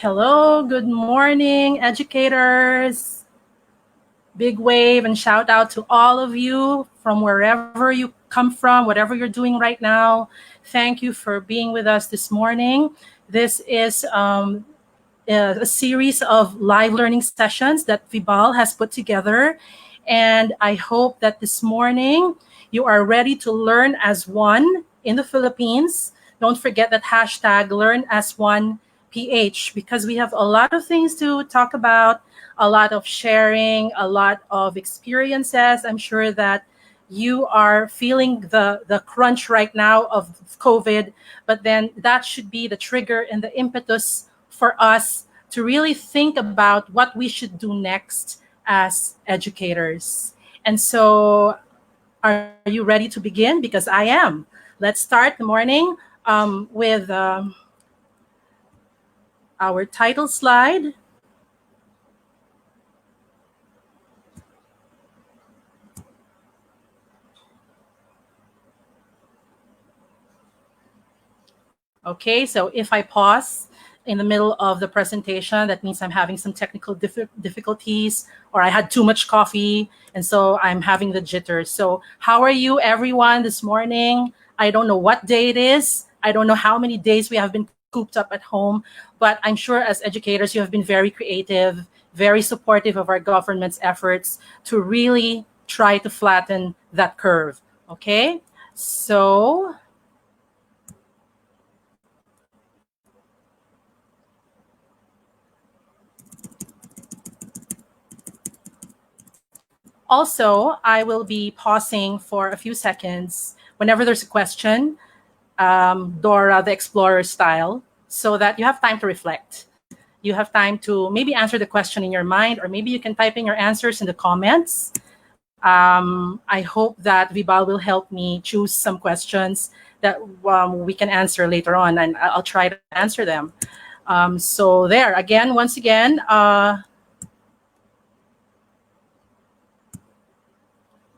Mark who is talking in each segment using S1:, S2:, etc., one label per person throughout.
S1: Hello, good morning, educators. Big wave and shout out to all of you from wherever you come from, whatever you're doing right now. Thank you for being with us this morning. This is a series of live learning sessions that Vibal has put together. And I hope that this morning you are ready to learn as one in the Philippines. Don't forget that hashtag LearnAsOnePH because we have a lot of things to talk about, a lot of sharing, a lot of experiences. I'm sure that you are feeling the crunch right now of COVID, but then that should be the trigger and the impetus for us to really think about what we should do next as educators. And so, are you ready to begin? Because I am. Let's start the morning with our title slide. Okay, so if I pause in the middle of the presentation, that means I'm having some technical difficulties or I had too much coffee and so I'm having the jitters. So how are you everyone this morning? I don't know what day it is. I don't know how many days we have been cooped up at home, but I'm sure as educators you have been very creative, very supportive of our government's efforts to really try to flatten that curve. Okay, so also, I will be pausing for a few seconds whenever there's a question, Dora the Explorer style, so that you have time to reflect. You have time to maybe answer the question in your mind, or maybe you can type in your answers in the comments. I hope that Vibal will help me choose some questions that we can answer later on, and I'll try to answer them. So there, again, once again,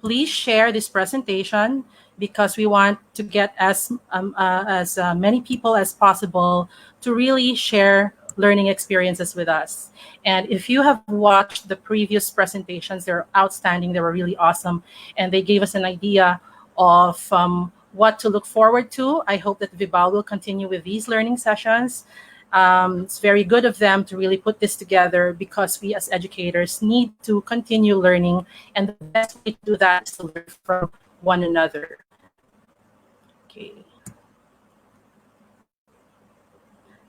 S1: please share this presentation because we want to get as many people as possible to really share learning experiences with us. And if you have watched the previous presentations, they're outstanding. They were really awesome. And they gave us an idea of what to look forward to. I hope that Vibal will continue with these learning sessions. It's very good of them to really put this together because we as educators need to continue learning, and the best way to do that is to learn from one another. Okay.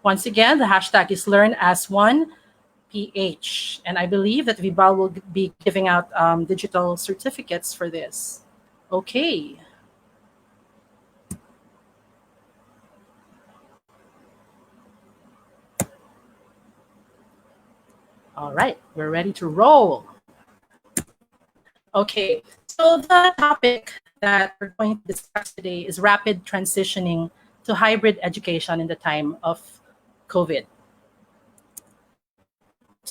S1: Once again, the hashtag is LearnAsOnePH, and I believe that Vibal will be giving out digital certificates for this. Okay. All right, we're ready to roll. Okay, so the topic that we're going to discuss today is rapid transitioning to hybrid education in the time of COVID.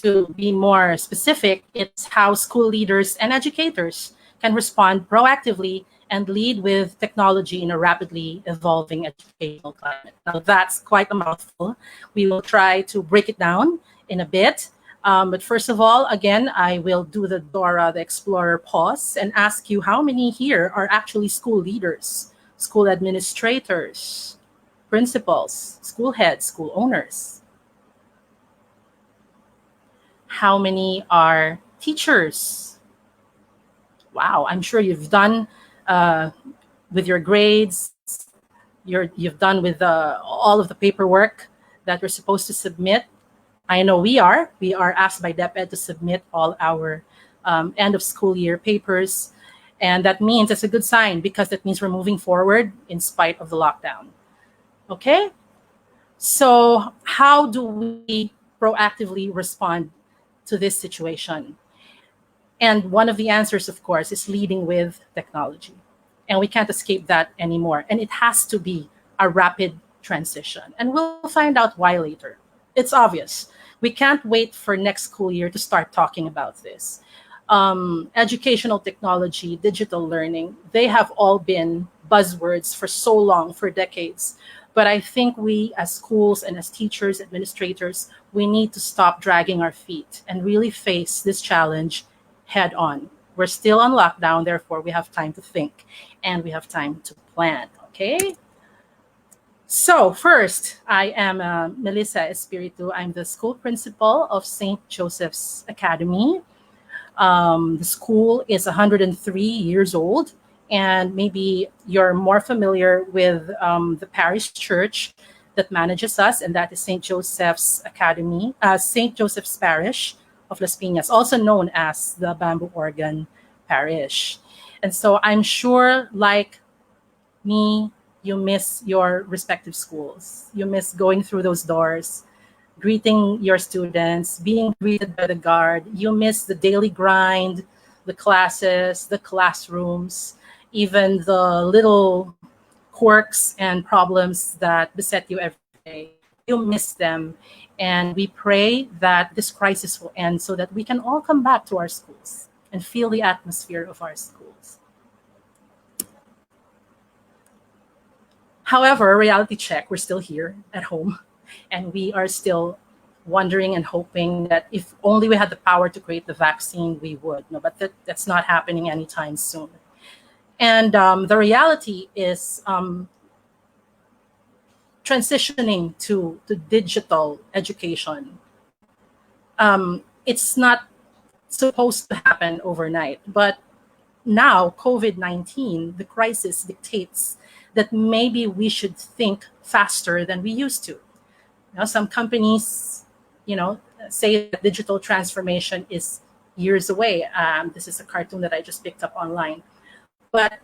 S1: To be more specific, it's how school leaders and educators can respond proactively and lead with technology in a rapidly evolving educational climate. Now, that's quite a mouthful. We will try to break it down in a bit. But first of all, again, I will do the Dora the Explorer pause and ask you how many here are actually school leaders, school administrators, principals, school heads, school owners. How many are teachers? Wow, I'm sure you've done with your grades, you've done with all of the paperwork that we're supposed to submit. I know we are asked by DepEd to submit all our end of school year papers. And that means it's a good sign because that means we're moving forward in spite of the lockdown. Okay? So how do we proactively respond to this situation? And one of the answers, of course, is leading with technology. And we can't escape that anymore. And it has to be a rapid transition. And we'll find out why later. It's obvious. We can't wait for next school year to start talking about this. Educational technology, digital learning, they have all been buzzwords for so long, for decades. But I think we as schools and as teachers, administrators, we need to stop dragging our feet and really face this challenge head on. We're still on lockdown, therefore we have time to think and we have time to plan, okay? So first, I am Mellissa Espiritu. I'm the school principal of St. Joseph's Academy. The school is 103 years old, and maybe you're more familiar with the parish church that manages us, and that is St. Joseph's Academy, St. Joseph's Parish of Las Piñas, also known as the Bamboo Organ Parish. And so I'm sure, like me, you miss your respective schools. You miss going through those doors, greeting your students, being greeted by the guard. You miss the daily grind, the classes, the classrooms, even the little quirks and problems that beset you every day. You miss them. And we pray that this crisis will end so that we can all come back to our schools and feel the atmosphere of our schools. However, reality check, we're still here at home, and we are still wondering and hoping that if only we had the power to create the vaccine, we would. No, but that's not happening anytime soon. And the reality is transitioning to digital education. It's not supposed to happen overnight, but now COVID-19, the crisis dictates that maybe we should think faster than we used to. Now, some companies, say that digital transformation is years away. This is a cartoon that I just picked up online. But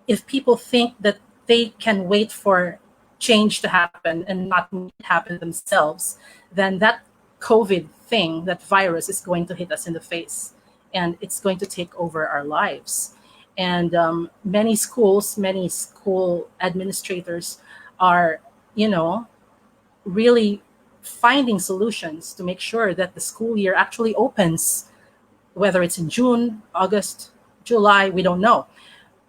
S1: if people think that they can wait for change to happen and not make it happen themselves, then that COVID thing, that virus, is going to hit us in the face, and it's going to take over our lives. And many school administrators are, really finding solutions to make sure that the school year actually opens, whether it's in June, August, July, we don't know.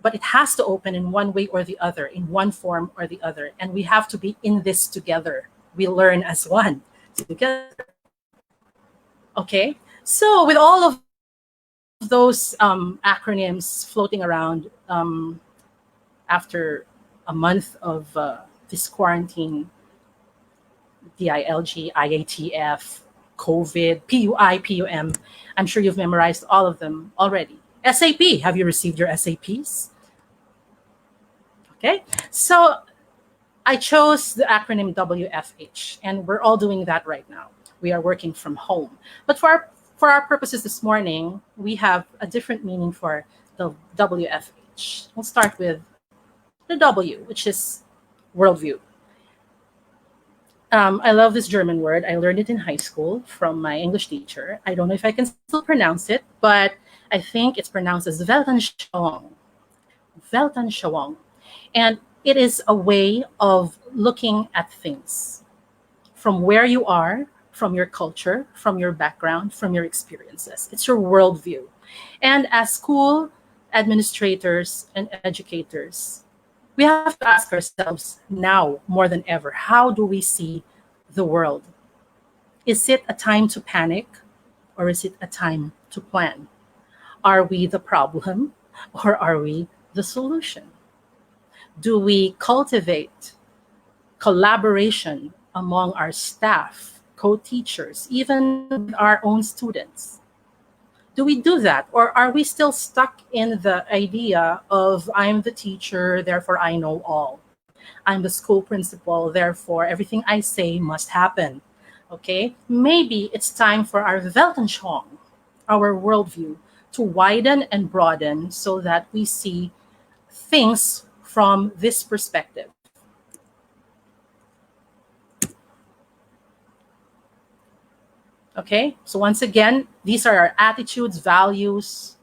S1: But it has to open in one way or the other, in one form or the other. And we have to be in this together. We learn as one together. Okay, so with all of those acronyms floating around after a month of this quarantine, DILG, IATF, COVID, PUI, PUM, I'm sure you've memorized all of them already. SAP, have you received your SAPs? Okay, so I chose the acronym WFH, and we're all doing that right now. We are working from home. But for our purposes this morning, we have a different meaning for the WFH. We'll start with the W, which is worldview. I love this German word. I learned it in high school from my English teacher. I don't know if I can still pronounce it, but I think it's pronounced as Weltanschauung. Weltanschauung. And it is a way of looking at things from where you are, from your culture, from your background, from your experiences. It's your worldview. And as school administrators and educators, we have to ask ourselves now more than ever, how do we see the world? Is it a time to panic, or is it a time to plan? Are we the problem, or are we the solution? Do we cultivate collaboration among our staff, co-teachers, even with our own students? Do we do that? Or are we still stuck in the idea of I'm the teacher, therefore I know all. I'm the school principal, therefore everything I say must happen. Okay? Maybe it's time for our Weltanschauung, our worldview, to widen and broaden so that we see things from this perspective. Okay, so once again, these are our attitudes, values,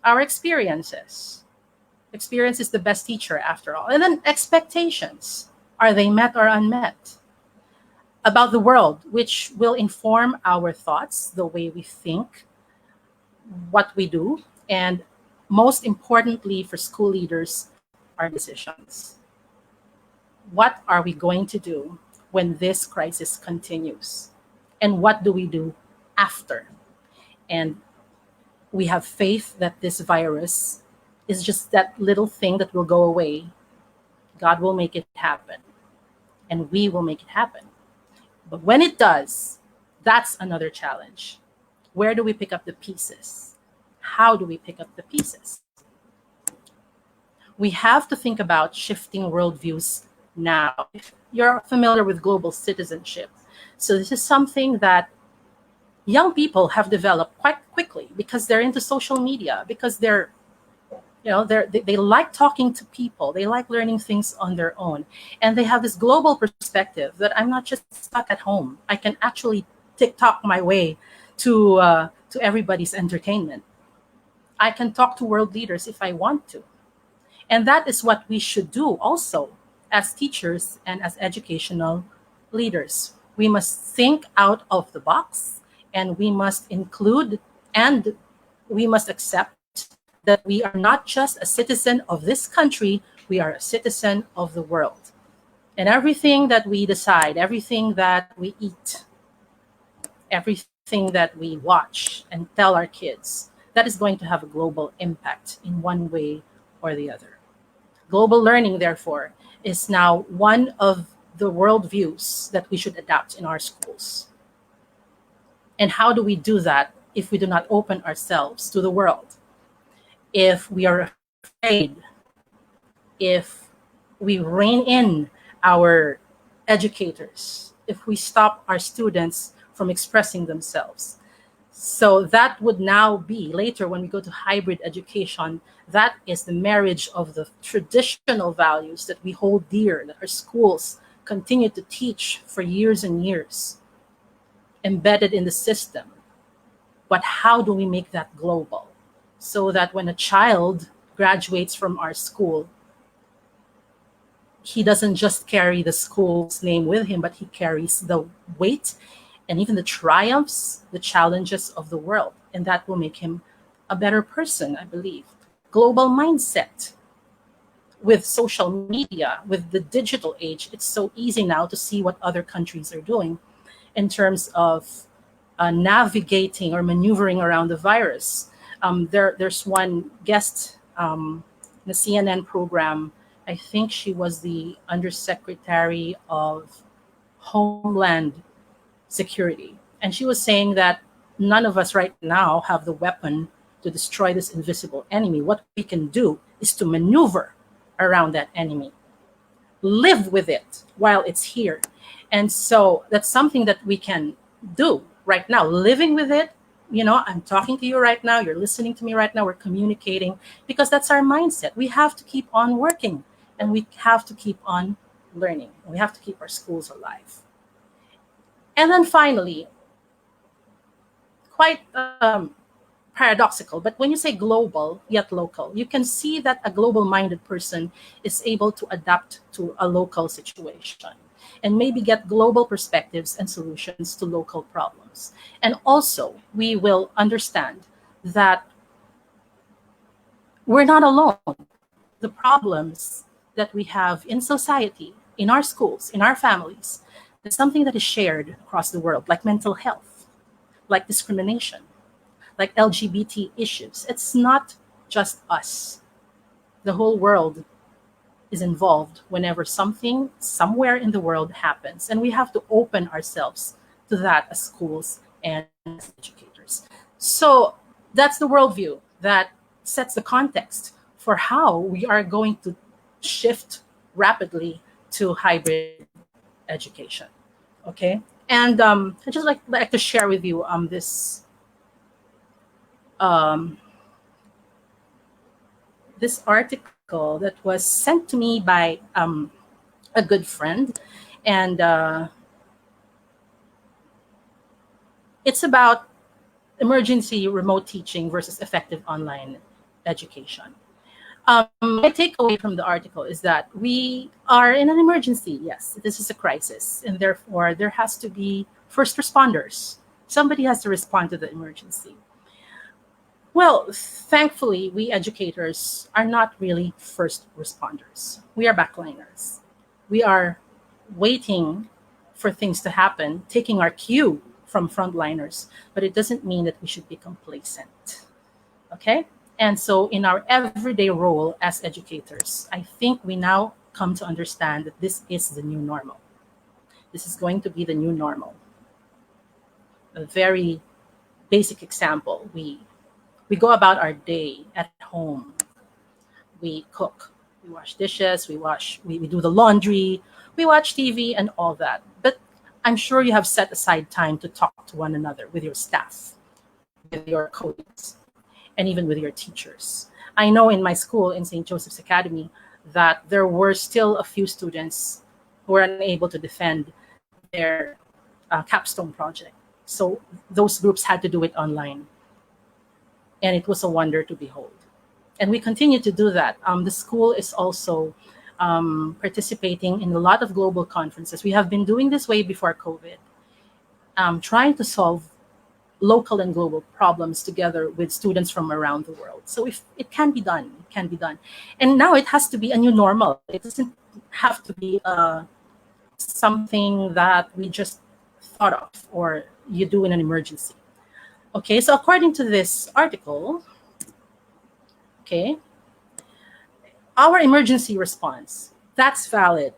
S1: our experiences. Experience is the best teacher after all. And then expectations. Are they met or unmet? About the world, which will inform our thoughts, the way we think, what we do, and most importantly for school leaders, our decisions. What are we going to do when this crisis continues? And what do we do after? And we have faith that this virus is just that little thing that will go away. God will make it happen, and we will make it happen. But when it does, that's another challenge. Where do we pick up the pieces? How do we pick up the pieces? We have to think about shifting worldviews now. If you're familiar with global citizenship, so this is something that young people have developed quite quickly because they're into social media, because they like talking to people, they like learning things on their own, and they have this global perspective that I'm not just stuck at home. I can actually TikTok my way to everybody's entertainment. I can talk to world leaders if I want to. And that is what we should do also as teachers and as educational leaders. We must think out of the box, and we must include, and we must accept that we are not just a citizen of this country, we are a citizen of the world. And everything that we decide, everything that we eat, everything that we watch and tell our kids, that is going to have a global impact in one way or the other. Global learning, therefore, is now one of the worldviews that we should adopt in our schools. And how do we do that if we do not open ourselves to the world? If we are afraid, if we rein in our educators, if we stop our students from expressing themselves. So that would now be, later when we go to hybrid education, that is the marriage of the traditional values that we hold dear, that our schools continue to teach for years and years, embedded in the system. But how do we make that global? So that when a child graduates from our school, he doesn't just carry the school's name with him, but he carries the weight and even the triumphs, the challenges of the world. And that will make him a better person, I believe. Global mindset. With social media, with the digital age, it's so easy now to see what other countries are doing in terms of navigating or maneuvering around the virus. There's one guest in the CNN program. I think she was the Undersecretary of Homeland Security. And she was saying that none of us right now have the weapon to destroy this invisible enemy. What we can do is to maneuver around that enemy, live with it while it's here. And so that's something that we can do right now, living with it. I'm talking to you right now, you're listening to me right now, we're communicating, because that's our mindset. We have to keep on working, and we have to keep on learning, and we have to keep our schools alive. And then finally, quite paradoxical, but when you say global yet local, you can see that a global-minded person is able to adapt to a local situation and maybe get global perspectives and solutions to local problems. And also, we will understand that we're not alone. The problems that we have in society, in our schools, in our families, is something that is shared across the world, like mental health, like discrimination, like LGBT issues. It's not just us. The whole world is involved whenever something somewhere in the world happens. And we have to open ourselves to that as schools and as educators. So that's the worldview that sets the context for how we are going to shift rapidly to hybrid education. Okay? And I just like to share with you this article that was sent to me by a good friend, and it's about emergency remote teaching versus effective online education. My takeaway from the article is that we are in an emergency. Yes, this is a crisis, and therefore there has to be first responders. Somebody has to respond to the emergency. Well, thankfully, we educators are not really first responders. We are backliners. We are waiting for things to happen, taking our cue from frontliners, but it doesn't mean that we should be complacent. Okay? And so, in our everyday role as educators, I think we now come to understand that this is the new normal. This is going to be the new normal. A very basic example, we go about our day at home. We cook, we wash dishes, we do the laundry, we watch TV and all that. But I'm sure you have set aside time to talk to one another with your staff, with your colleagues, and even with your teachers. I know in my school, in St. Joseph's Academy, that there were still a few students who were unable to defend their capstone project. So those groups had to do it online. And it was a wonder to behold. And we continue to do that. The school is also participating in a lot of global conferences. We have been doing this way before COVID, trying to solve local and global problems together with students from around the world. So if it can be done, it can be done. And now it has to be a new normal. It doesn't have to be something that we just thought of or you do in an emergency. Okay, so according to this article, okay, our emergency response, that's valid.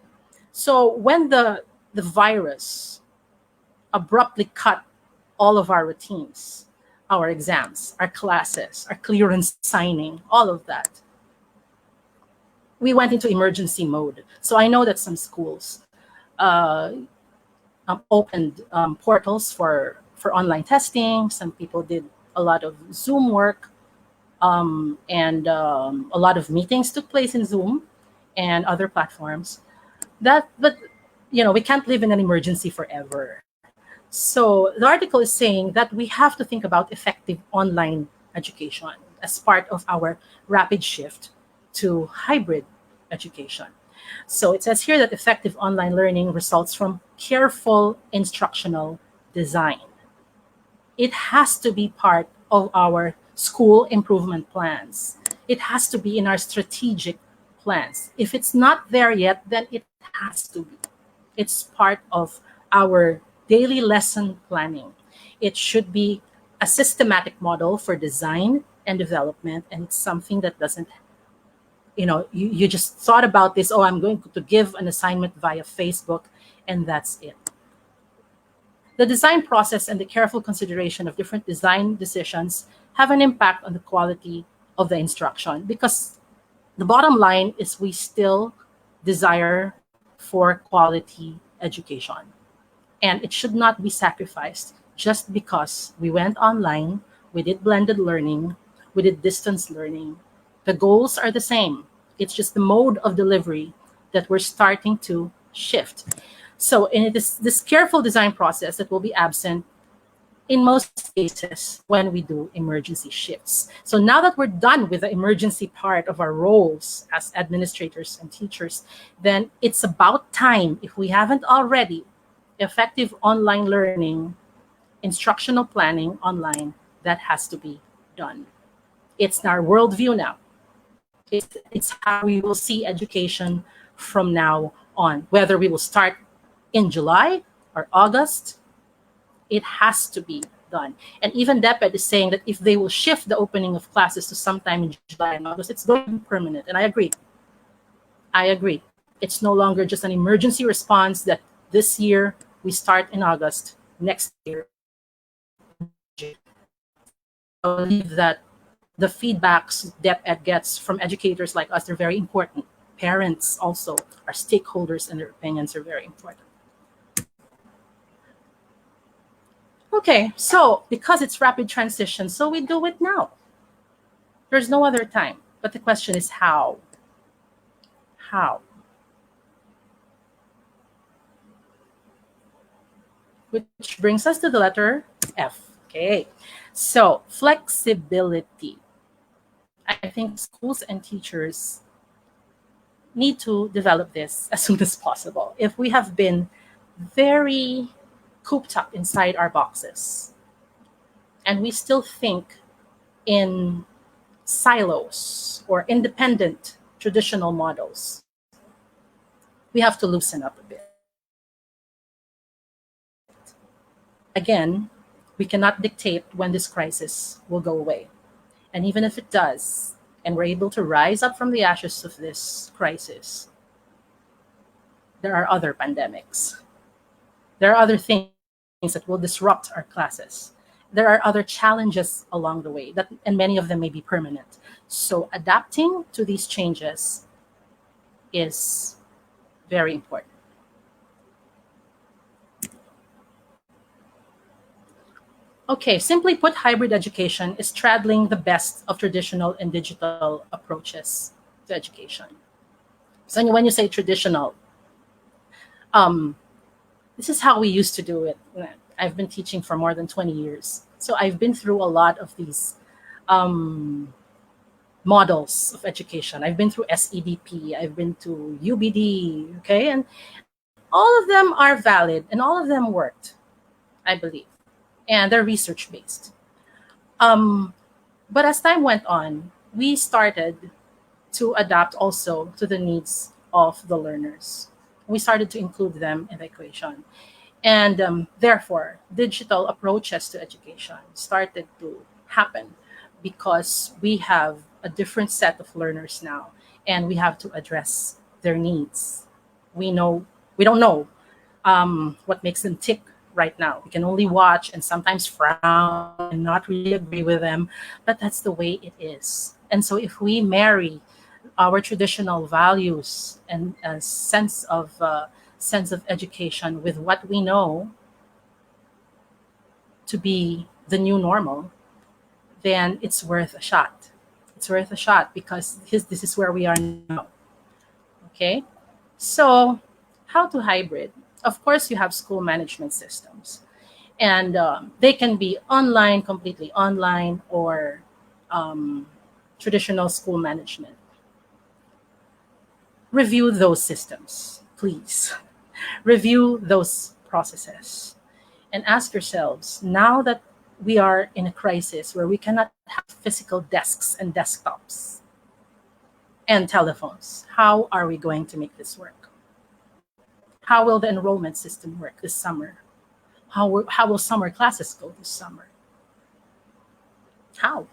S1: So when the virus abruptly cut all of our routines, our exams, our classes, our clearance signing, all of that, we went into emergency mode. So I know that some schools opened portals for online testing. Some people did a lot of Zoom work, and a lot of meetings took place in Zoom and other platforms. But we can't live in an emergency forever. So the article is saying that we have to think about effective online education as part of our rapid shift to hybrid education. So it says here that effective online learning results from careful instructional design. It has to be part of our school improvement plans. It has to be in our strategic plans. If it's not there yet, then it has to be. It's part of our daily lesson planning. It should be a systematic model for design and development, and it's something that doesn't, you just thought about this, oh, I'm going to give an assignment via Facebook, and that's it. The design process and the careful consideration of different design decisions have an impact on the quality of the instruction, because the bottom line is we still desire for quality education. And it should not be sacrificed just because we went online, we did blended learning, we did distance learning. The goals are the same. It's just the mode of delivery that we're starting to shift. So in this careful design process that will be absent in most cases when we do emergency shifts. So now that we're done with the emergency part of our roles as administrators and teachers, then it's about time, if we haven't already, effective online learning, instructional planning online, that has to be done. It's our worldview now. It's how we will see education from now on. Whether we will start in July or August, it has to be done. And even DepEd is saying that if they will shift the opening of classes to sometime in July and August, it's going to be permanent. And I agree. It's no longer just an emergency response that this year we start in August, next year. I believe that the feedbacks DepEd gets from educators like us, they're very important. Parents also, our stakeholders, and their opinions are very important. Okay, so because it's rapid transition, so we do it now. There's no other time. But the question is how? How? Which brings us to the letter F. Okay, so flexibility. I think schools and teachers need to develop this as soon as possible. If we have been very cooped up inside our boxes and we still think in silos or independent traditional models. We have to loosen up a bit. Again, we cannot dictate when this crisis will go away. And even if it does, and we're able to rise up from the ashes of this crisis, there are other pandemics. There are other things that will disrupt our classes. There are other challenges along the way, and many of them may be permanent. So adapting to these changes is very important. Okay, simply put, hybrid education is straddling the best of traditional and digital approaches to education. So when you say traditional, this is how we used to do it. I've been teaching for more than 20 years. So I've been through a lot of these models of education. I've been through SEDP, I've been to UBD, okay? And all of them are valid and all of them worked, I believe. And they're research-based. But as time went on, we started to adapt also to the needs of the learners. We started to include them in the equation. And therefore, digital approaches to education started to happen because we have a different set of learners now, and we have to address their needs. We don't know what makes them tick right now. We can only watch and sometimes frown and not really agree with them, but that's the way it is. And so if we marry our traditional values and a sense of education with what we know to be the new normal, then it's worth a shot. It's worth a shot because this is where we are now. Okay, so how to hybrid? Of course, you have school management systems, and they can be online, completely online, or traditional school management. Review those systems, please. Review those processes and ask yourselves, now that we are in a crisis where we cannot have physical desks and desktops and telephones, how are we going to make this work? How will the enrollment system work this summer? How will summer classes go this summer? How?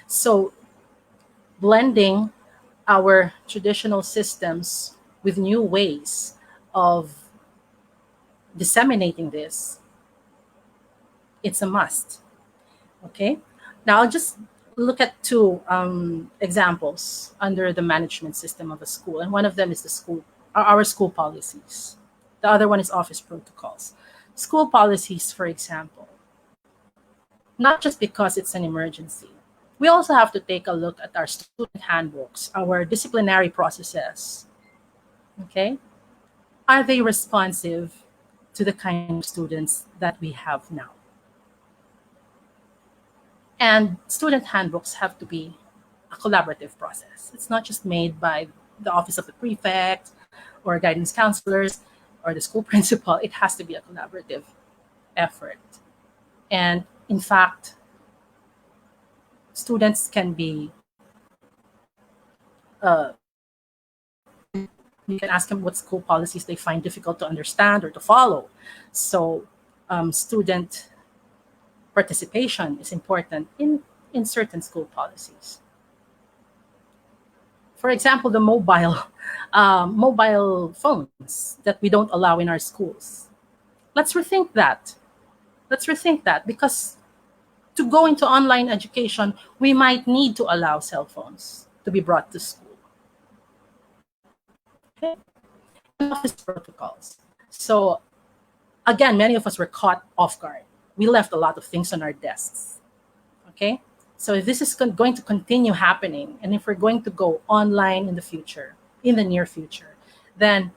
S1: So blending our traditional systems with new ways of disseminating this, it's a must. Okay, now I'll just look at two examples under the management system of a school, and one of them is our school policies. The other one is office protocols. School policies, for example, not just because it's an emergency. We also have to take a look at our student handbooks, our disciplinary processes. Okay, are they responsive to the kind of students that we have now? And student handbooks have to be a collaborative process. It's not just made by the office of the prefect or guidance counselors or the school principal. It has to be a collaborative effort. And in fact, students can be, you can ask them what school policies they find difficult to understand or to follow. So student participation is important in certain school policies. For example, the mobile phones that we don't allow in our schools. Let's rethink that. Because to go into online education, we might need to allow cell phones to be brought to school. Okay? Office protocols. So again, many of us were caught off guard. We left a lot of things on our desks. Okay? So if this is going to continue happening, and if we're going to go online in the near future, then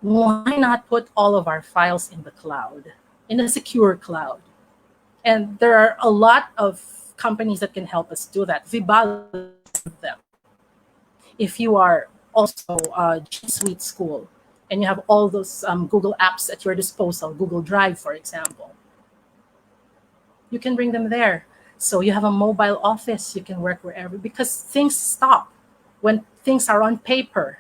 S1: why not put all of our files in the cloud, in a secure cloud? And there are a lot of companies that can help us do that. Vibal is one of them. If you are also a G Suite school and you have all those Google apps at your disposal, Google Drive, for example, you can bring them there. So you have a mobile office, you can work wherever, because things stop when things are on paper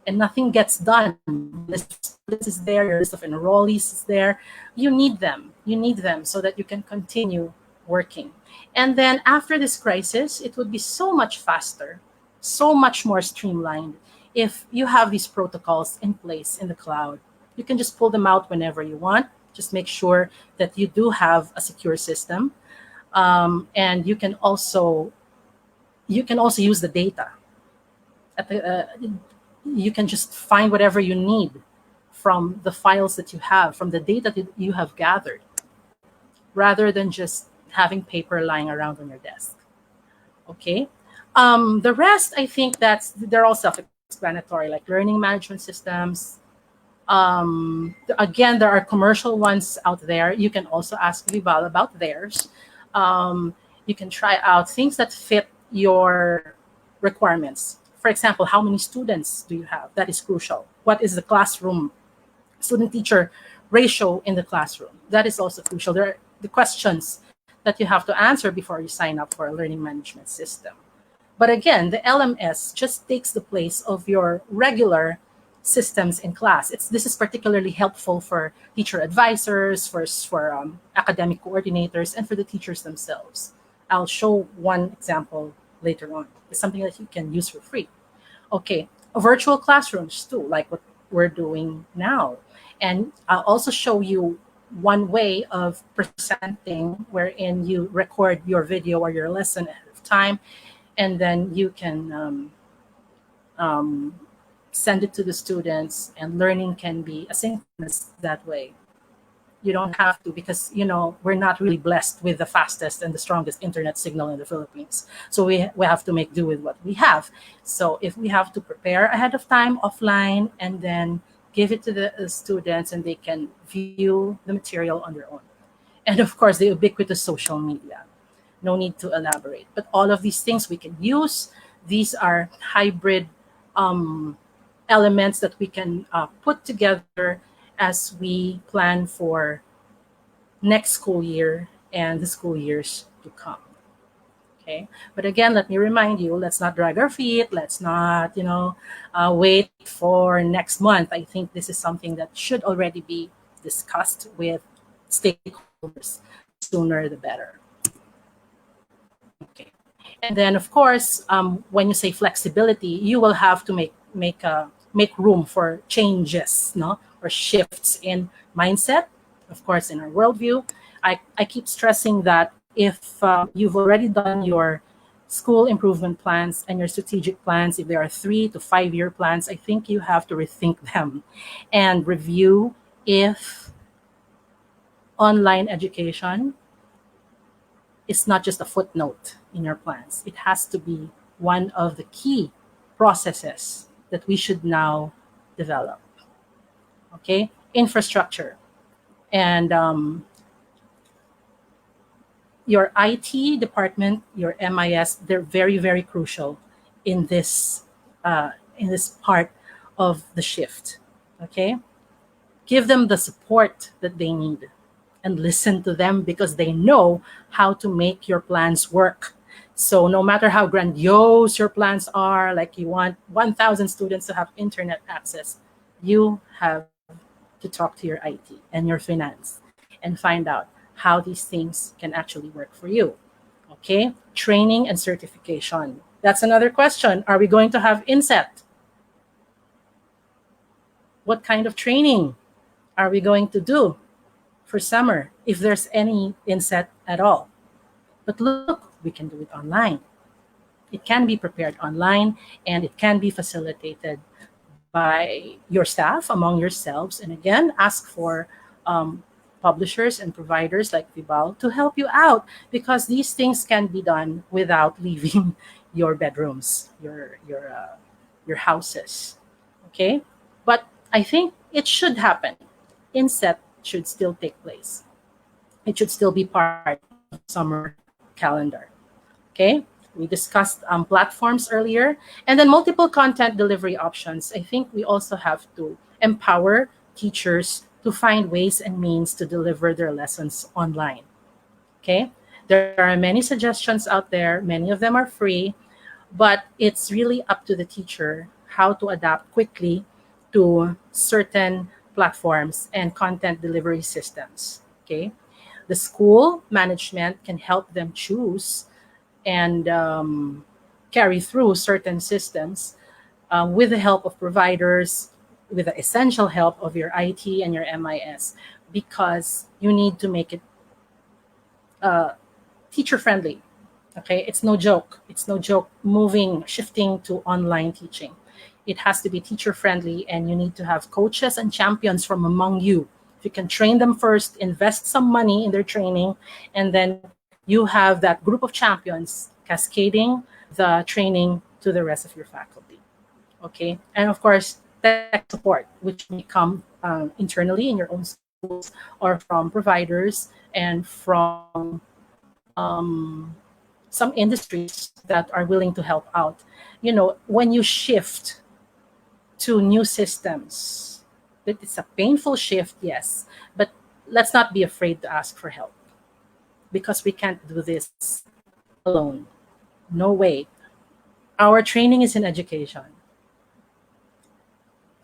S1: and nothing gets done. Your list of students is there, your list of enrollees is there. You need them. You need them so that you can continue working. And then after this crisis, it would be so much faster, so much more streamlined if you have these protocols in place in the cloud. You can just pull them out whenever you want. Just make sure that you do have a secure system, and you can also use the data. You can just find whatever you need from the files that you have, from the data that you have gathered, rather than just having paper lying around on your desk. Okay. The rest, I think they're all self-explanatory, like learning management systems. Again, there are commercial ones out there. You can also ask Vibal about theirs. You can try out things that fit your requirements. For example, how many students do you have? That is crucial. What is the classroom student-teacher ratio in the classroom? That is also crucial. There are the questions that you have to answer before you sign up for a learning management system. But again, the LMS just takes the place of your regular systems in class. This is particularly helpful for teacher advisors, for academic coordinators, and for the teachers themselves. I'll show one example later on. It's something that you can use for free. Okay, virtual classrooms too, like what we're doing now. And I'll also show you one way of presenting wherein you record your video or your lesson ahead of time, and then you can send it to the students, and learning can be asynchronous that way. You don't have to, because we're not really blessed with the fastest and the strongest internet signal in the Philippines, so we have to make do with what we have. So if we have to prepare ahead of time offline and then give it to the students, and they can view the material on their own. And of course, the ubiquitous social media, no need to elaborate, but all of these things we can use. These are hybrid elements that we can put together as we plan for next school year and the school years to come. Okay, but again, let me remind you, let's not drag our feet. Let's not, wait for next month. I think this is something that should already be discussed with stakeholders. Sooner the better. Okay, and then of course, when you say flexibility, you will have to make room for changes, no, or shifts in mindset. Of course, in our worldview, I keep stressing that if you've already done your school improvement plans and your strategic plans, if there are 3 to 5 year plans, I think you have to rethink them and review if online education is not just a footnote in your plans. It has to be one of the key processes that we should now develop. Okay, infrastructure and your IT department, your MIS, they're very, very crucial in this part of the shift. Okay, give them the support that they need, and listen to them, because they know how to make your plans work. So no matter how grandiose your plans are, like you want 1,000 students to have internet access, you have to talk to your IT and your finance and find out how these things can actually work for you. Okay, training and certification. That's another question. Are we going to have inset? What kind of training are we going to do for summer, if there's any inset at all? But look, we can do it online. It can be prepared online, and it can be facilitated by your staff among yourselves. And again, ask for publishers and providers like Vibal to help you out, because these things can be done without leaving your bedrooms, your houses. Okay, but I think it should happen. Inset should still take place. It should still be part of the summer calendar. Okay, we discussed platforms earlier, and then multiple content delivery options. I think we also have to empower teachers to find ways and means to deliver their lessons online. Okay, There are many suggestions out there. Many of them are free, but it's really up to the teacher how to adapt quickly to certain platforms and content delivery systems. Okay, the school management can help them choose and carry through certain systems with the help of providers, with the essential help of your IT and your MIS, because you need to make it teacher friendly. Okay, it's no joke. It's no joke shifting to online teaching. It has to be teacher friendly, and you need to have coaches and champions from among you. If you can train them first, invest some money in their training, and then you have that group of champions cascading the training to the rest of your faculty. Okay, and of course, tech support, which may come internally in your own schools or from providers and from some industries that are willing to help out. You know, when you shift to new systems, it's a painful shift, yes, but let's not be afraid to ask for help, because we can't do this alone. No way. Our training is in education.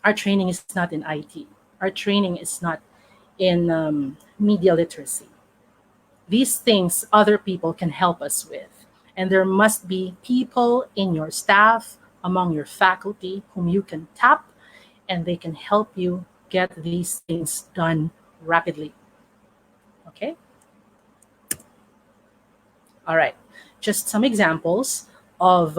S1: Our training is not in IT. Our training is not in media literacy. These things other people can help us with. And there must be people in your staff, among your faculty, whom you can tap, and they can help you get these things done rapidly. Okay? All right. Just some examples of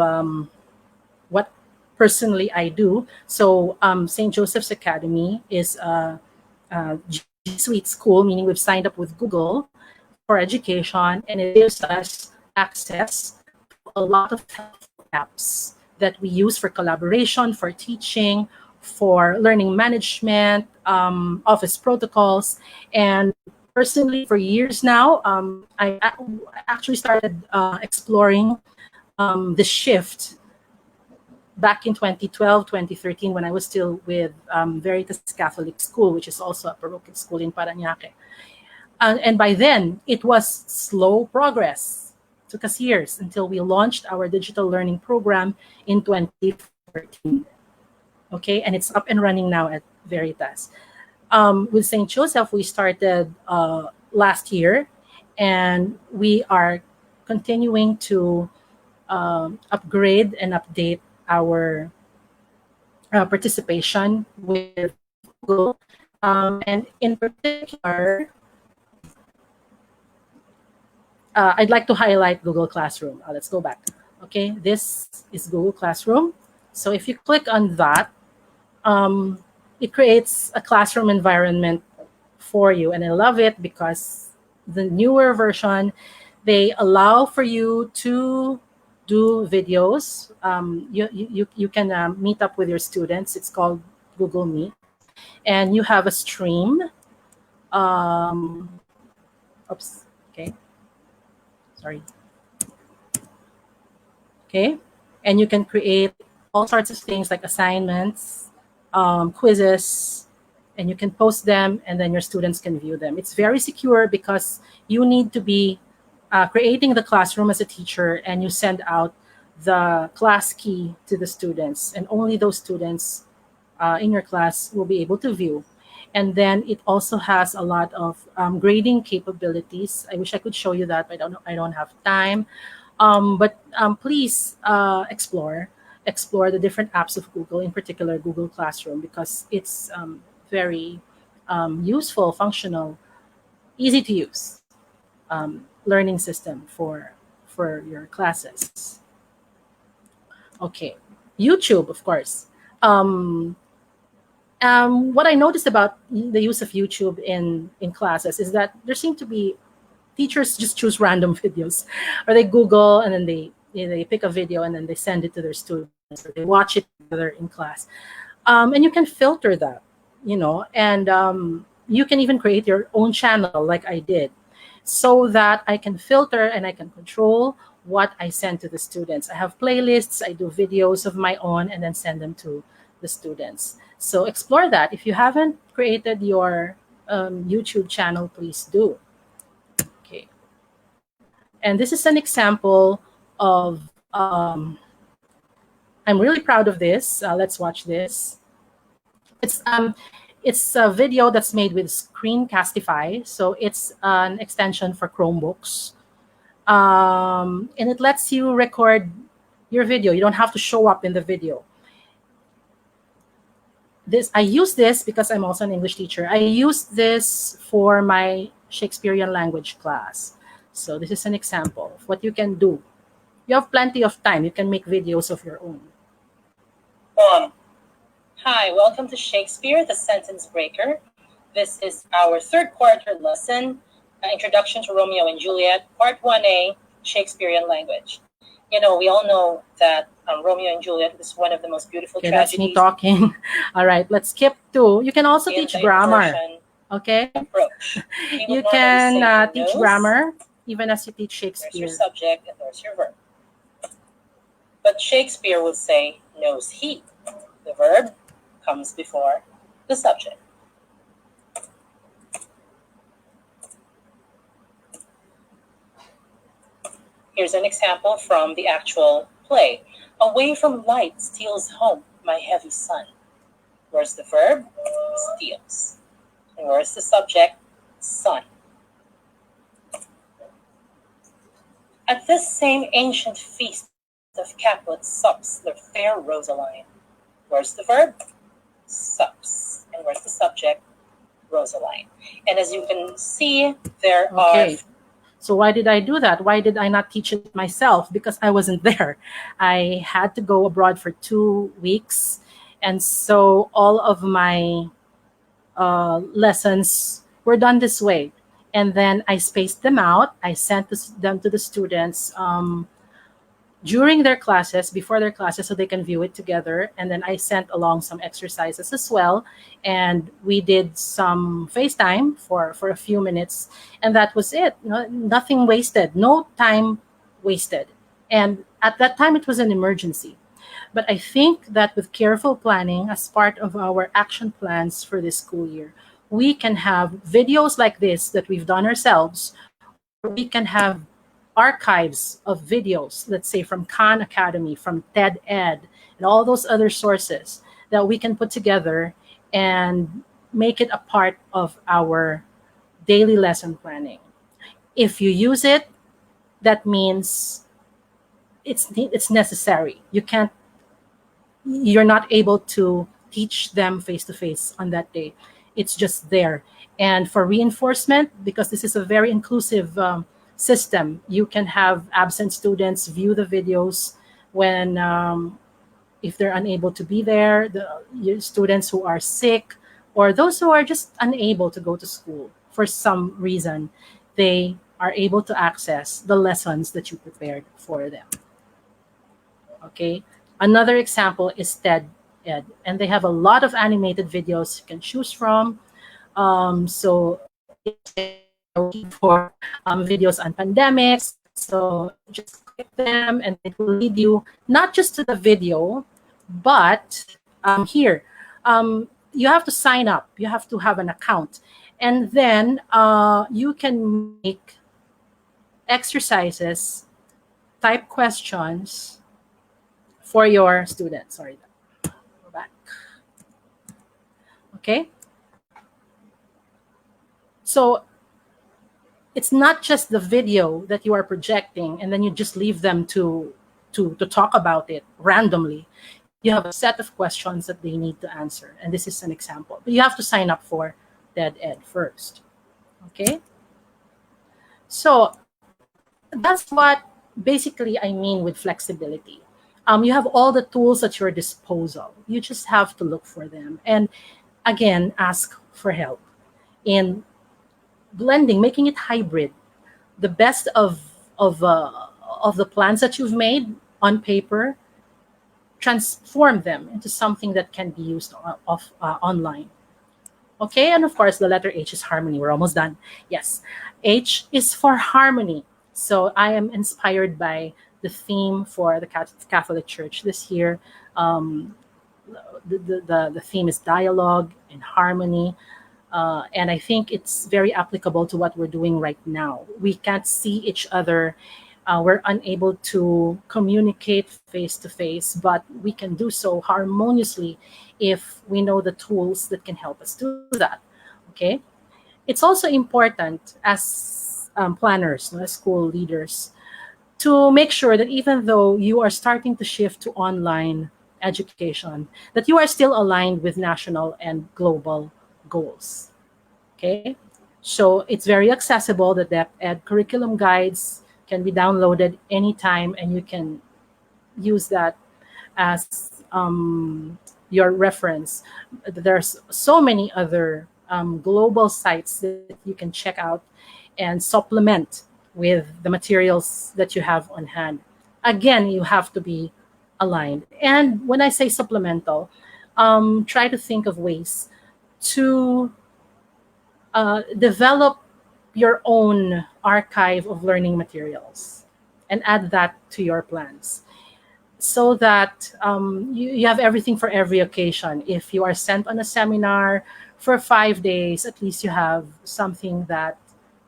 S1: what personally I do. So St. Joseph's Academy is a G Suite school, meaning we've signed up with Google for education, and it gives us access to a lot of helpful apps that we use for collaboration, for teaching, for learning management, office protocols. And personally, for years now, I actually started exploring the shift back in 2012, 2013, when I was still with Veritas Catholic School, which is also a parochial school in Parañaque. And by then, it was slow progress. It took us years until we launched our digital learning program in 2014. Okay, and it's up and running now at Veritas. With St. Joseph, we started last year, and we are continuing to upgrade and update our participation with Google. And in particular, I'd like to highlight Google Classroom. Let's go back. Okay, this is Google Classroom. So if you click on that, it creates a classroom environment for you. And I love it because the newer version, they allow for you to do videos. You can meet up with your students. It's called Google Meet. And you have a stream. Oops, okay. Sorry. Okay. And you can create all sorts of things like assignments, quizzes, and you can post them, and then your students can view them. It's very secure because you need to be creating the classroom as a teacher, and you send out the class key to the students, and only those students in your class will be able to view. And then it also has a lot of grading capabilities. I wish I could show you that, but I don't have time. But please explore the different apps of Google, in particular Google Classroom, because it's very useful, functional, easy to use learning system for your classes. Okay, YouTube, of course. What I noticed about the use of YouTube in classes is that there seem to be teachers just choose random videos, or they Google and then they pick a video and then they send it to their students, or they watch it together in class. And you can filter that, and you can even create your own channel like I did, so that I can filter and I can control what I send to the students. I have playlists, I do videos of my own and then send them to the students. So explore that. If you haven't created your YouTube channel, please do. Okay. And this is an example of, I'm really proud of this. Let's watch this. It's a video that's made with Screencastify. So it's an extension for Chromebooks. And it lets you record your video. You don't have to show up in the video. I use this because I'm also an English teacher. I use this for my Shakespearean language class. So this is an example of what you can do. You have plenty of time. You can make videos of your own.
S2: Hi, welcome to Shakespeare, the Sentence Breaker. This is our third quarter lesson, Introduction to Romeo and Juliet, Part 1A, Shakespearean language. You know, we all know that Romeo and Juliet is one of the most beautiful tragedies.
S1: That's me talking. All right, let's skip to. You can also teach grammar. Okay. You can teach grammar even as you teach Shakespeare.
S2: There's your subject and there's your verb. But Shakespeare will say, knows he. The verb comes before the subject. Here's an example from the actual play. Away from light steals home my heavy sun. Where's the verb? Steals. And where's the subject? Sun. At this same ancient feast of Capulet sups the fair Rosaline. Where's the verb? Sups. And where's the subject? Rosaline. And as you can see, there are...
S1: So why did I do that? Why did I not teach it myself? Because I wasn't there. I had to go abroad for 2 weeks. And so all of my lessons were done this way. And then I spaced them out. I sent them to the students during their classes, before their classes, so they can view it together. And then I sent along some exercises as well. And we did some FaceTime for a few minutes. And that was it. Nothing wasted. No time wasted. And at that time, it was an emergency. But I think that with careful planning as part of our action plans for this school year, we can have videos like this that we've done ourselves. We can have archives of videos, let's say from Khan Academy, from TED Ed, and all those other sources that we can put together and make it a part of our daily lesson planning. If you use it, that means it's necessary. You're not able to teach them face-to-face on that day. It's just there. And for reinforcement, because this is a very inclusive system, you can have absent students view the videos when if they're unable to be there, the students who are sick, or those who are just unable to go to school for some reason, they are able to access the lessons that you prepared for them. Okay, another example is TED Ed, and they have a lot of animated videos you can choose from. So for videos on pandemics, so just click them and it will lead you not just to the video, but here you have to sign up. You have to have an account, and then you can make exercises, type questions for your students. Sorry, go back. Okay, so it's not just the video that you are projecting and then you just leave them to talk about it randomly. You have a set of questions that they need to answer, and this is an example. But you have to sign up for TED Ed first. Okay, so that's what basically I mean with flexibility. You have all the tools at your disposal. You just have to look for them, and again, ask for help in blending, making it hybrid. The best of the plans that you've made on paper, transform them into something that can be used online. Okay, and of course, the letter H is harmony. We're almost done. Yes, H is for harmony. So I am inspired by the theme for the Catholic Church this year. The theme is dialogue and harmony. And I think it's very applicable to what we're doing right now. We can't see each other. We're unable to communicate face to face, but we can do so harmoniously if we know the tools that can help us do that. Okay. It's also important as planners, no, as school leaders, to make sure that even though you are starting to shift to online education, that you are still aligned with national and global goals. Okay, so it's very accessible. The depth ed curriculum guides can be downloaded anytime, and you can use that as your reference. There's so many other global sites that you can check out and supplement with the materials that you have on hand. Again, you have to be aligned. And when I say supplemental, try to think of ways to develop your own archive of learning materials and add that to your plans so that you have everything for every occasion. If you are sent on a seminar for 5 days, at least you have something that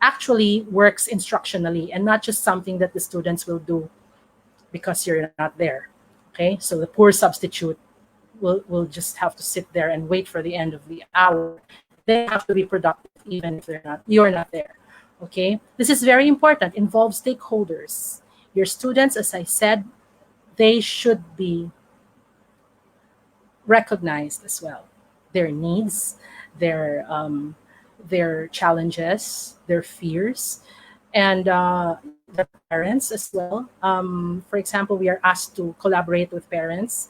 S1: actually works instructionally and not just something that the students will do because you're not there. Okay, so the poor substitute will just have to sit there and wait for the end of the hour. They have to be productive even if you're not there. Okay, this is very important. Involve stakeholders. Your students, as I said, they should be recognized as well. Their needs, their challenges, their fears, and the parents as well. For example, we are asked to collaborate with parents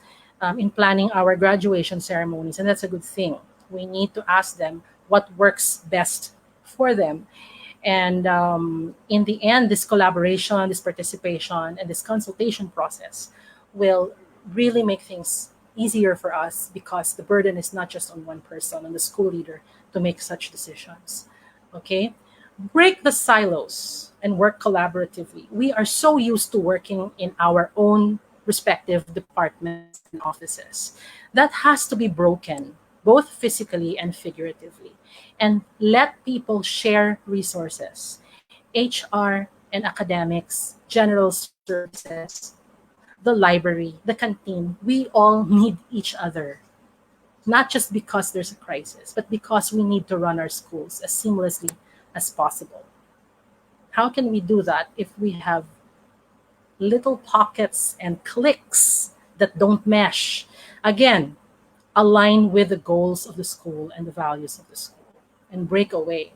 S1: in planning our graduation ceremonies, and that's a good thing. We need to ask them what works best for them. And in the end, this collaboration, this participation, and this consultation process will really make things easier for us because the burden is not just on one person, on the school leader, to make such decisions. Okay? Break the silos and work collaboratively. We are so used to working in our own respective departments and offices. That has to be broken, both physically and figuratively. And let people share resources. HR and academics, general services, the library, the canteen, we all need each other. Not just because there's a crisis, but because we need to run our schools as seamlessly as possible. How can we do that if we have little pockets and cliques that don't mesh? Again, align with the goals of the school and the values of the school and break away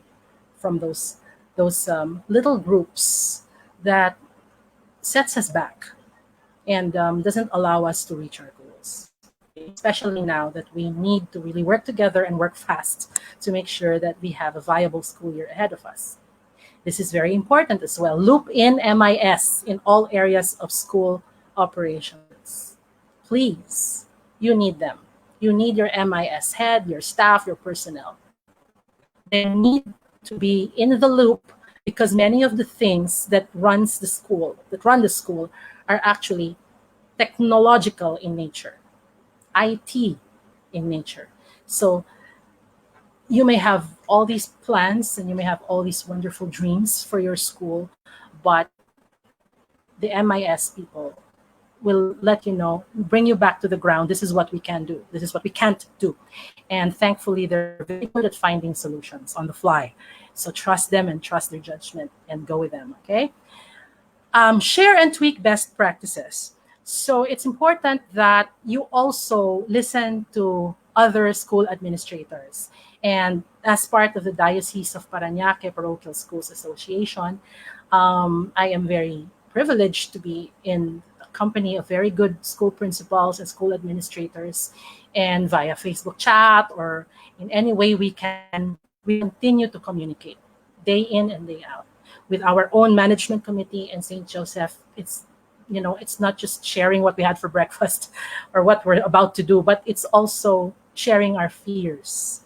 S1: from those little groups that sets us back and doesn't allow us to reach our goals. Okay? Especially now that we need to really work together and work fast to make sure that we have a viable school year ahead of us. This is very important as well. Loop in MIS in all areas of school operations. Please, you need them. You need your MIS head, your staff, your personnel. They need to be in the loop because many of the things that run the school are actually technological in nature, IT in nature. So you may have all these plans and you may have all these wonderful dreams for your school, but the MIS people will let you know, bring you back to the ground. This is what we can do. This is what we can't do. And thankfully, they're very good at finding solutions on the fly. So trust them and trust their judgment and go with them, okay? Share and tweak best practices. So it's important that you also listen to other school administrators. And as part of the Diocese of Parañaque Parochial Schools Association, I am very privileged to be in a company of very good school principals and school administrators. And via Facebook chat or in any way we continue to communicate day in and day out. With our own management committee and St. Joseph, it's not just sharing what we had for breakfast or what we're about to do, but it's also sharing our fears.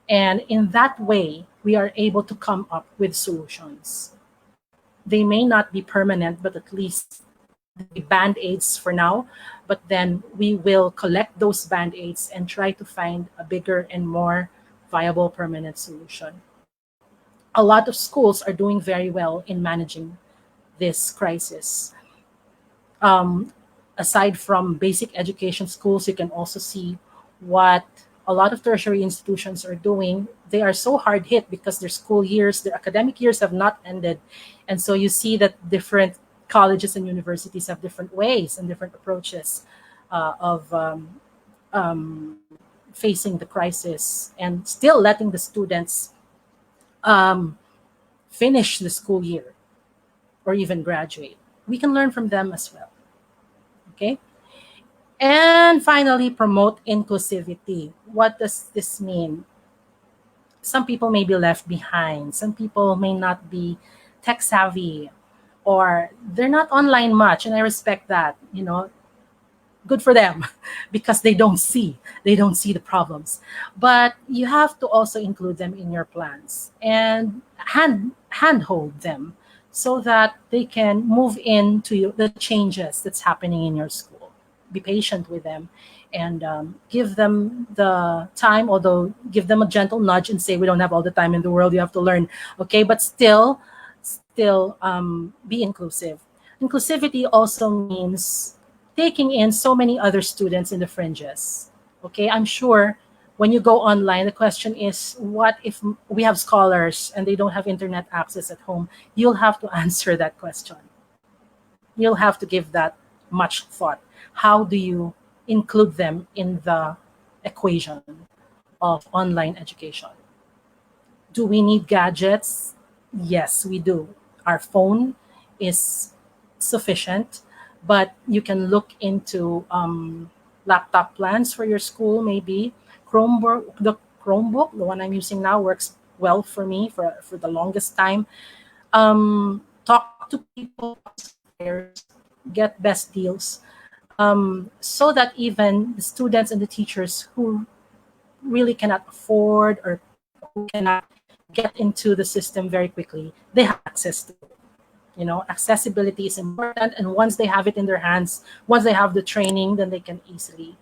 S1: And in that way, we are able to come up with solutions. They may not be permanent, but at least the band-aids for now. But then we will collect those band-aids and try to find a bigger and more viable permanent solution. A lot of schools are doing very well in managing this crisis. Um, Aside from basic education schools, you can also see what a lot of tertiary institutions are doing. They are so hard hit because their school years, their academic years have not ended. And so you see that different colleges and universities have different ways and different approaches of facing the crisis and still letting the students um, finish the school year or even graduate. We can learn from them as well. Okay. And finally, promote inclusivity. What does this mean? Some people may be left behind. Some people may not be tech savvy or they're not online much. And I respect that, good for them because they don't see the problems, but you have to also include them in your plans and handhold them so that they can move into the changes that's happening in your school. Be patient with them and give them the time, although give them a gentle nudge and say we don't have all the time in the world, you have to learn. Okay, but still be inclusive. Inclusivity also means taking in so many other students in the fringes. Okay, I'm sure when you go online, the question is, what if we have scholars and they don't have internet access at home? You'll have to answer that question. You'll have to give that much thought. How do you include them in the equation of online education? Do we need gadgets? Yes, we do. Our phone is sufficient, but you can look into laptop plans for your school, maybe. The Chromebook, the one I'm using now, works well for me for the longest time. Talk to people, talk to suppliers, get best deals, so that even the students and the teachers who really cannot afford or who cannot get into the system very quickly, they have access to it. Accessibility is important, and once they have it in their hands, once they have the training, then they can easily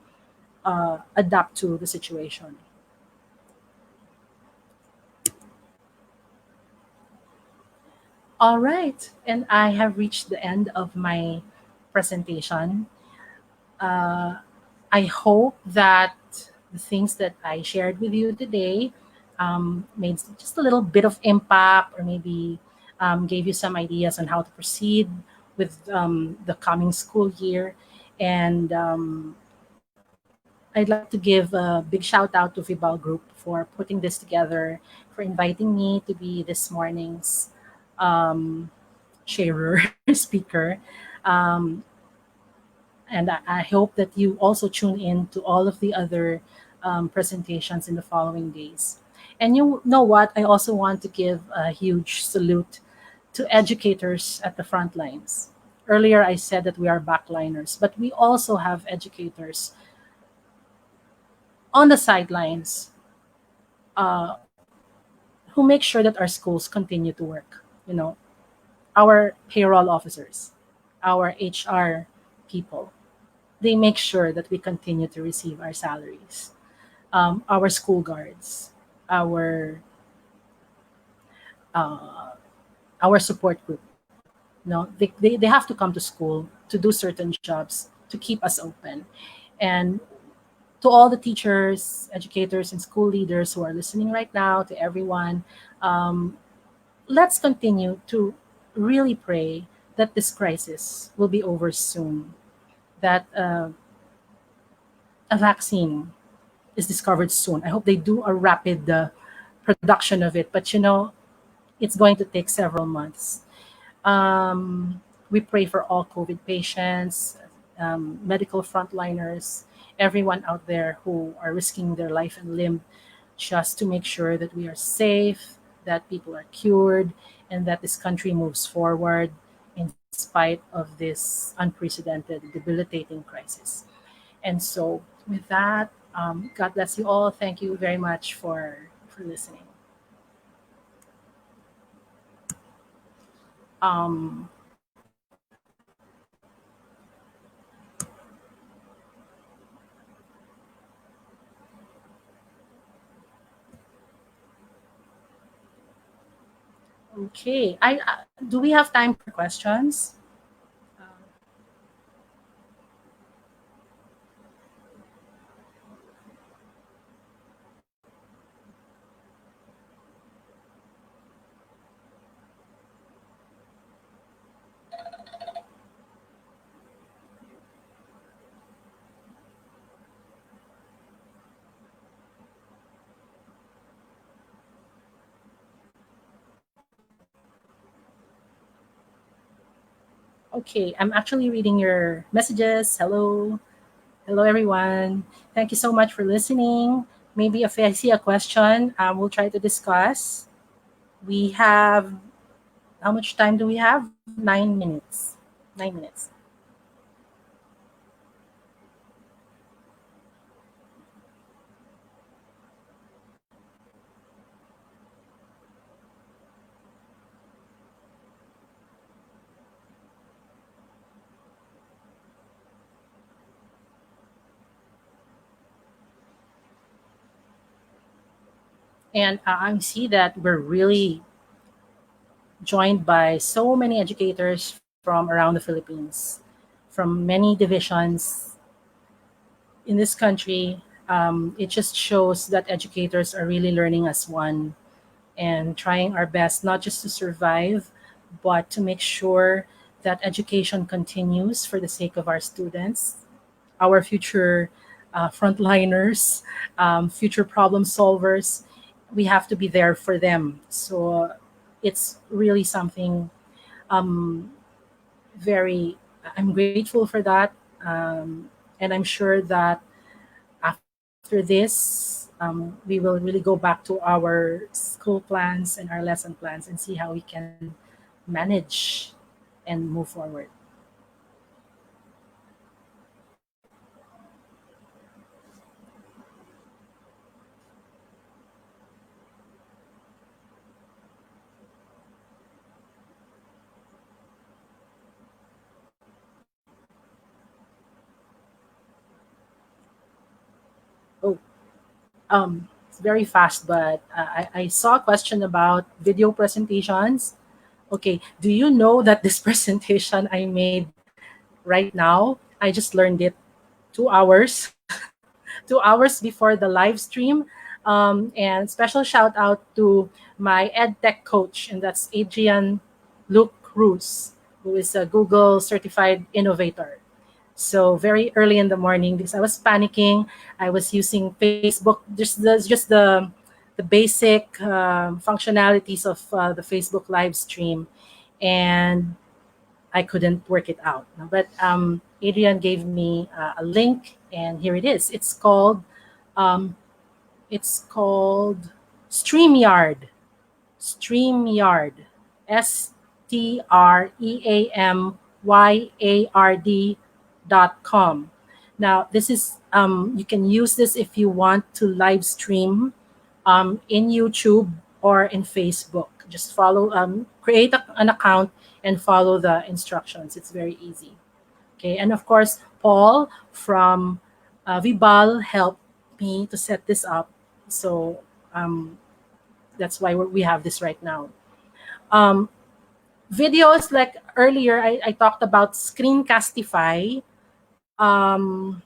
S1: adapt to the situation. All right, and I have reached the end of my presentation. Uh, I hope that the things that I shared with you today made just a little bit of impact, or maybe gave you some ideas on how to proceed with the coming school year. And I'd like to give a big shout out to Vibal Group for putting this together, for inviting me to be this morning's um, sharer, speaker. Um, and I hope that you also tune in to all of the other presentations in the following days. And you know what? I also want to give a huge salute to educators at the front lines. Earlier, I said that we are backliners, but we also have educators on the sidelines uh, who make sure that our schools continue to work. Our payroll officers, our HR people, they make sure that we continue to receive our salaries. Our school guards, our uh, our support group. They have to come to school to do certain jobs to keep us open. And to all the teachers, educators, and school leaders who are listening right now, to everyone, um, let's continue to really pray that this crisis will be over soon, that a vaccine is discovered soon. I hope they do a rapid production of it, but it's going to take several months. We pray for all COVID patients, medical frontliners, everyone out there who are risking their life and limb just to make sure that we are safe, that people are cured, and that this country moves forward in spite of this unprecedented, debilitating crisis. And so, with that, God bless you all. Thank you very much for listening. Um, Okay. I do we have time for questions? Uh, Okay, I'm actually reading your messages. Hello. Hello, everyone. Thank you so much for listening. Maybe if I see a question, we'll try to discuss. We have, how much time do we have? 9 minutes. 9 minutes. And I see that we're really joined by so many educators from around the Philippines, from many divisions in this country. It just shows that educators are really learning as one and trying our best not just to survive, but to make sure that education continues for the sake of our students, our future frontliners, future problem solvers. We have to be there for them. So it's really something um, very, I'm grateful for that. And I'm sure that after this, we will really go back to our school plans and our lesson plans and see how we can manage and move forward. Oh, it's very fast, but I saw a question about video presentations. Okay, do you know that this presentation I made right now, I just learned it 2 hours, 2 hours before the live stream. And special shout out to my ed tech coach, and that's Adrian Luke Cruz, who is a Google certified innovator. So very early in the morning because I was panicking. I was using Facebook, just the basic functionalities of the Facebook live stream, and I couldn't work it out. But Adrian gave me a link, and here it is. Um, it's called StreamYard. StreamYard. StreamYard.com. Now, this is you can use this if you want to live stream in YouTube or in Facebook. Just follow, create an account and follow the instructions. It's very easy. Okay, and of course, Paul from Vibal helped me to set this up. So um, that's why we have this right now. Um, Videos, like earlier, I talked about Screencastify. Um,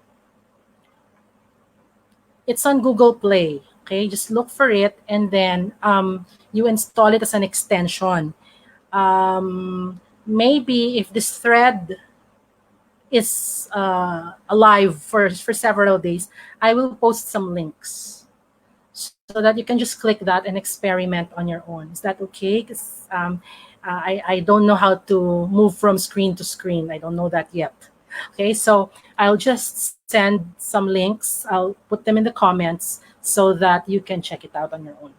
S1: it's on Google Play. Okay, just look for it and then you install it as an extension. Maybe if this thread is alive for several days, I will post some links so that you can just click that and experiment on your own. Is that okay? Because I don't know how to move from screen to screen. I don't know that yet. Okay, so I'll just send some links. I'll put them in the comments so that you can check it out on your own.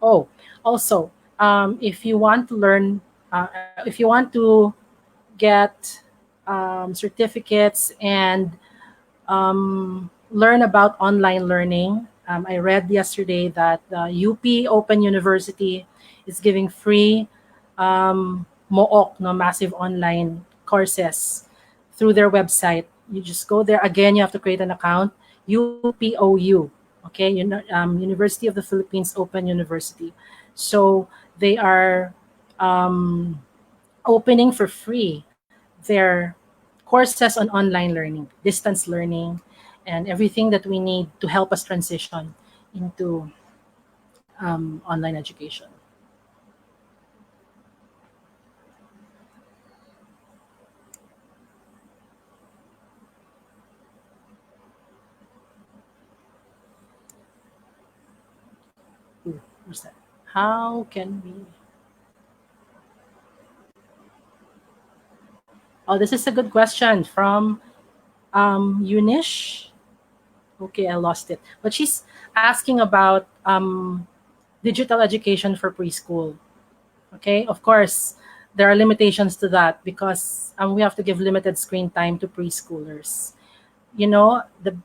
S1: Oh, also, if you want to learn, if you want to get certificates and learn about online learning, I read yesterday that UP Open University is giving free MOOC, no, massive online courses through their website. You just go there. Again, you have to create an account. UPOU, okay, University of the Philippines Open University. So they are opening for free their courses on online learning, distance learning, and everything that we need to help us transition into online education. Ooh, what's that? How can we? Oh, this is a good question from Eunice. Okay, I lost it. But she's asking about digital education for preschool. Okay, of course, there are limitations to that because we have to give limited screen time to preschoolers. The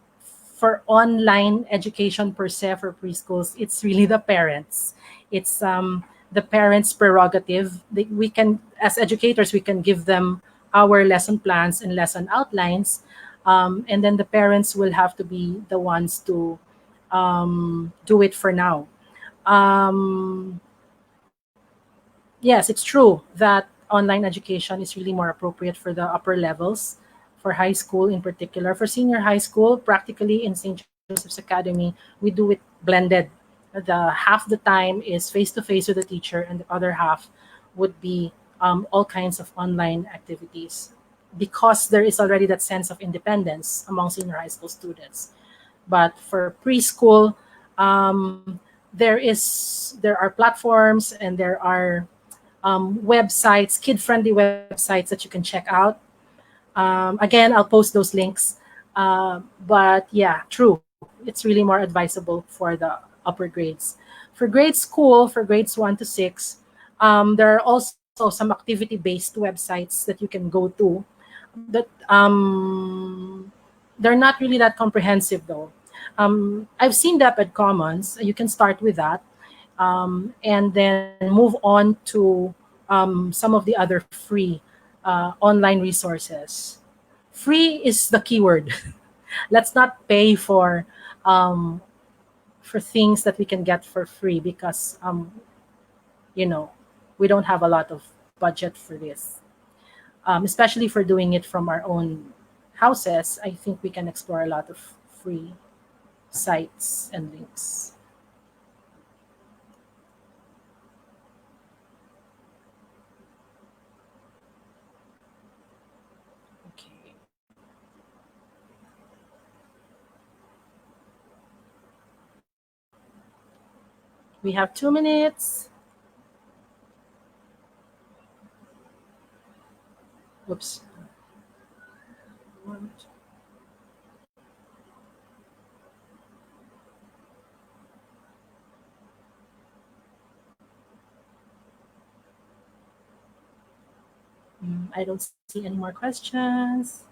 S1: for online education per se for preschools, it's really the parents. It's the parents' prerogative. We can, as educators, we can give them our lesson plans and lesson outlines, and then the parents will have to be the ones to do it for now. Um, yes, it's true that online education is really more appropriate for the upper levels, for high school in particular. For senior high school, practically in St. Joseph's Academy, we do it blended. The half the time is face to face with the teacher, and the other half would be all kinds of online activities because there is already that sense of independence among senior high school students. But for preschool, there are platforms and there are websites, kid-friendly websites that you can check out. Again, I'll post those links. But yeah, true. It's really more advisable for the upper grades. For grade school, for grades 1 to 6, there are also some activity-based websites that you can go to. But they're not really that comprehensive though. I've seen the Ed Commons. You can start with that, and then move on to some of the other free online resources. Free is the keyword. Let's not pay for things that we can get for free because you know we don't have a lot of budget for this. Especially for doing it from our own houses, I think we can explore a lot of free sites and links. Okay. We have 2 minutes. Whoops. One, two. I don't see any more questions.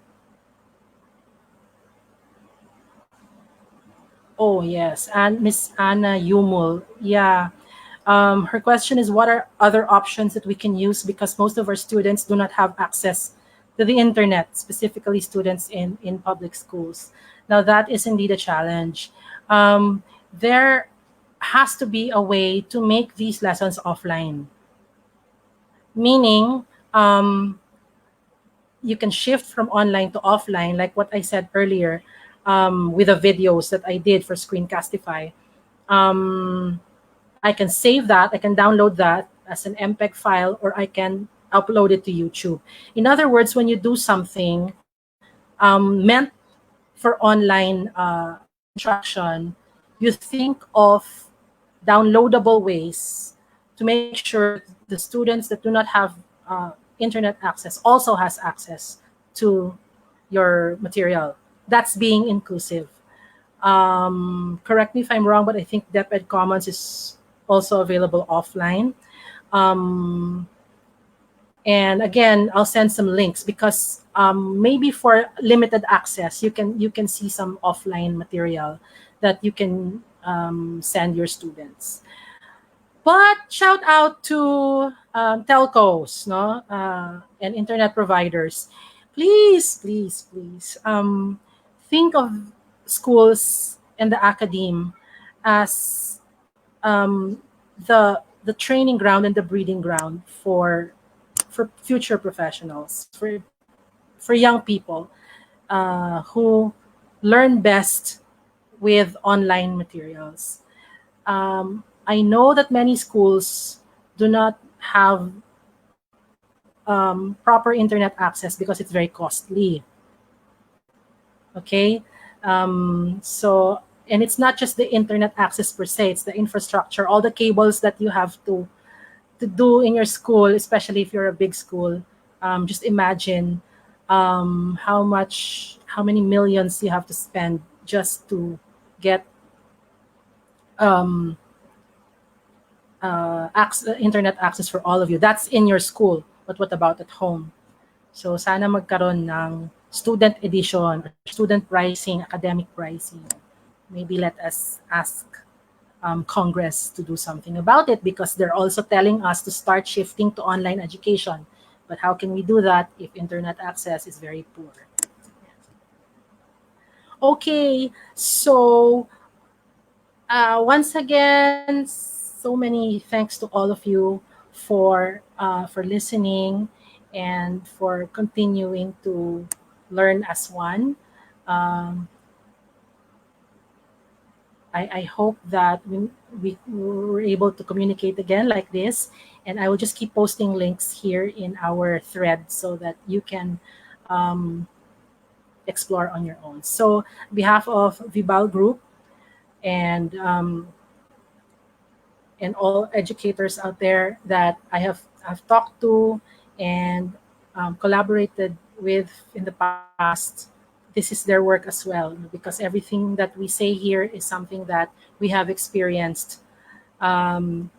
S1: Oh, yes. And Miss Anna Yumul. Yeah. Her question is, what are other options that we can use because most of our students do not have access to the internet, specifically students in public schools. Now, that is indeed a challenge. There has to be a way to make these lessons offline, meaning you can shift from online to offline, like what I said earlier with the videos that I did for Screencastify. Um, I can save that, I can download that as an MPEG file, or I can upload it to YouTube. In other words, when you do something meant for online instruction, you think of downloadable ways to make sure that the students that do not have internet access also has access to your material. That's being inclusive. Correct me if I'm wrong, but I think DepEd Commons is also available offline. Um, and again, I'll send some links because maybe for limited access, you can see some offline material that you can send your students. But shout out to telcos, no, and internet providers. Please, please, please, think of schools and the academe as the training ground and the breeding ground for future professionals, for young people who learn best with online materials. I know that many schools do not have proper internet access because it's very costly. Okay, so and it's not just the internet access per se; it's the infrastructure, all the cables that you have to do in your school, especially if you're a big school. Just imagine how many millions you have to spend just to get um, internet access for all of you. That's in your school, but what about at home? So sana magkaroon ng student edition or student pricing, academic pricing. Maybe let us ask Congress to do something about it because they're also telling us to start shifting to online education. But how can we do that if internet access is very poor? Okay, so once again, so many thanks to all of you for listening and for continuing to learn as one. Um, I hope that we were able to communicate again like this. And I will just keep posting links here in our thread so that you can um, explore on your own. So, on behalf of Vibal Group and all educators out there that I've talked to and collaborated with in the past, this is their work as well because everything that we say here is something that we have experienced um,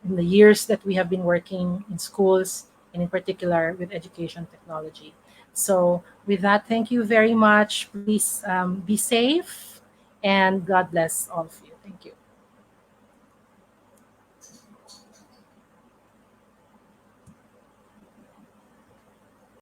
S1: in the years that we have been working in schools and in particular with education technology. So with that, thank you very much. Please be safe and God bless all of you. Thank you.